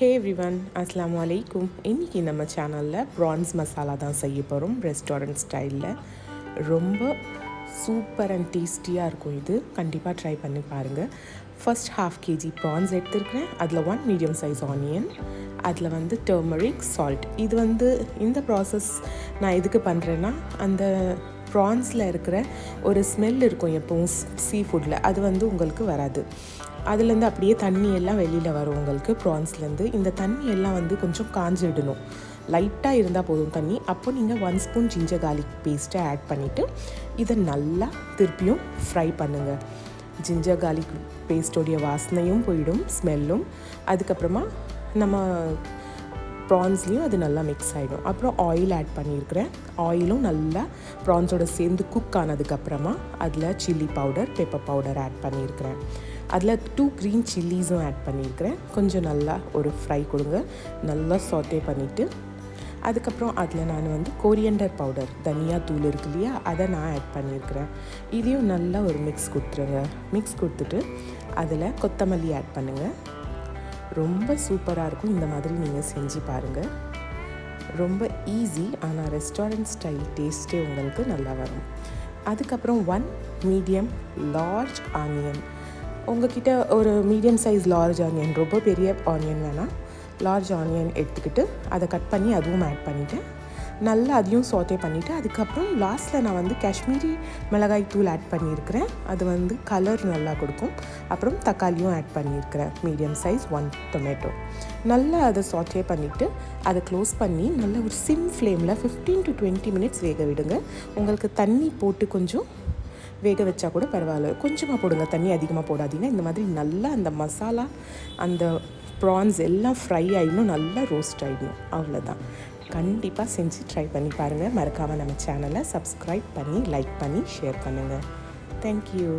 ஹே everyone, அஸ்ஸலாமு அலைக்கும். இன்றைக்கி நம்ம சேனலில் ப்ரான்ஸ் மசாலா தான் செய்ய போகிறோம். ரெஸ்டாரண்ட் ஸ்டைலில் ரொம்ப சூப்பர் அண்ட் டேஸ்டியாக இருக்கும். இது கண்டிப்பாக ட்ரை பண்ணி பாருங்கள். ஃபர்ஸ்ட் 1/2 kg ப்ரான்ஸ் எடுத்துருக்கிறேன். அதில் 1 மீடியம் சைஸ் ஆனியன், அதில் வந்து டர்மரிக், சால்ட். இது இந்த ப்ராசஸ் நான் எதுக்கு பண்ணுறேன்னா, அந்த ப்ரான்ஸில் இருக்கிற ஒரு ஸ்மெல் இருக்கும் எப்போவும் சீ ஃபுட்டில், அது உங்களுக்கு வராது. அதுலேருந்து அப்படியே தண்ணி எல்லாம் வெளியில் வரும் உங்களுக்கு ப்ரான்ஸ்லேருந்து. இந்த தண்ணி எல்லாம் கொஞ்சம் காஞ்சிடணும். லைட்டாக இருந்தால் போதும் தண்ணி. அப்போ நீங்கள் 1 ஸ்பூன் ஜிஞ்சர் கார்லிக் பேஸ்ட்டை ஆட் பண்ணிவிட்டு இதை நல்லா திருப்பியும் ஃப்ரை பண்ணுங்கள். ஜிஞ்சர் கார்லிக் பேஸ்ட்டோடைய வாசனையும் போயிடும், ஸ்மெல்லும். அதுக்கப்புறமா நம்ம ப்ரான்ஸ்லேயும் அது நல்லா மிக்ஸ் ஆகிடும். அப்புறம் ஆயில் ஆட் பண்ணியிருக்கிறேன். ஆயிலும் நல்லா ப்ரான்ஸோடு சேர்ந்து குக் ஆனதுக்கப்புறமா அதில் chilli powder, pepper powder add பண்ணியிருக்கிறேன். அதில் 2 க்ரீன் சில்லிஸும் ஆட் பண்ணியிருக்கிறேன். கொஞ்சம் நல்லா ஒரு ஃப்ரை கொடுங்க. நல்லா சாட்டே பண்ணிவிட்டு அதுக்கப்புறம் அதில் நான் கோரியண்டர் பவுடர், தனியா தூள் இருக்கு இல்லையா, அதை நான் ஆட் பண்ணியிருக்கிறேன். இதையும் நல்லா ஒரு மிக்ஸ் கொடுத்துருங்க. மிக்ஸ் கொடுத்துட்டு அதில் கொத்தமல்லி ஆட் பண்ணுங்கள். ரொம்ப சூப்பராக இருக்கும். இந்த மாதிரி நீங்கள் செஞ்சு பாருங்கள். ரொம்ப ஈஸி, ஆனால் ரெஸ்டாரண்ட் ஸ்டைல் டேஸ்ட்டே உங்களுக்கு நல்லா வரும். அதுக்கப்புறம் 1 மீடியம் லார்ஜ் ஆனியன். உங்கள்கிட்ட ஒரு மீடியம் சைஸ் லார்ஜ் ஆனியன், ரொம்ப பெரிய ஆனியன் வேணாம், லார்ஜ் ஆனியன் எடுத்துக்கிட்டு அதை கட் பண்ணி அதுவும் ஆட் பண்ணிவிட்டேன். நல்லா அதையும் சாட்டே பண்ணிவிட்டு அதுக்கப்புறம் லாஸ்ட்டில் நான் காஷ்மீரி மிளகாய் தூள் ஆட் பண்ணியிருக்கிறேன். அது கலர் நல்லா கொடுக்கும். அப்புறம் தக்காளியும் ஆட் பண்ணியிருக்கிறேன், மீடியம் சைஸ் 1 டொமேட்டோ. நல்லா அதை சாட்டே பண்ணிவிட்டு அதை க்ளோஸ் பண்ணி நல்ல ஒரு சிம் ஃப்ளேமில் 15 to 20 மினிட்ஸ் வேக விடுங்க. உங்களுக்கு தண்ணி போட்டு கொஞ்சம் வேக வச்சா கூட பரவாயில்ல, கொஞ்சமாக போடுங்க, தண்ணி அதிகமாக போடாதீங்க. இந்த மாதிரி நல்லா அந்த மசாலா, அந்த ப்ரான்ஸ் எல்லாம் ஃப்ரை ஆகிடணும், நல்லா ரோஸ்ட் ஆகிடணும். அவ்வளோதான். கண்டிப்பாக செஞ்சு ட்ரை பண்ணி பாருங்கள். மறக்காமல் நம்ம சேனலை சப்ஸ்கிரைப் பண்ணி, லைக் பண்ணி, ஷேர் பண்ணுங்கள். தேங்க்யூ.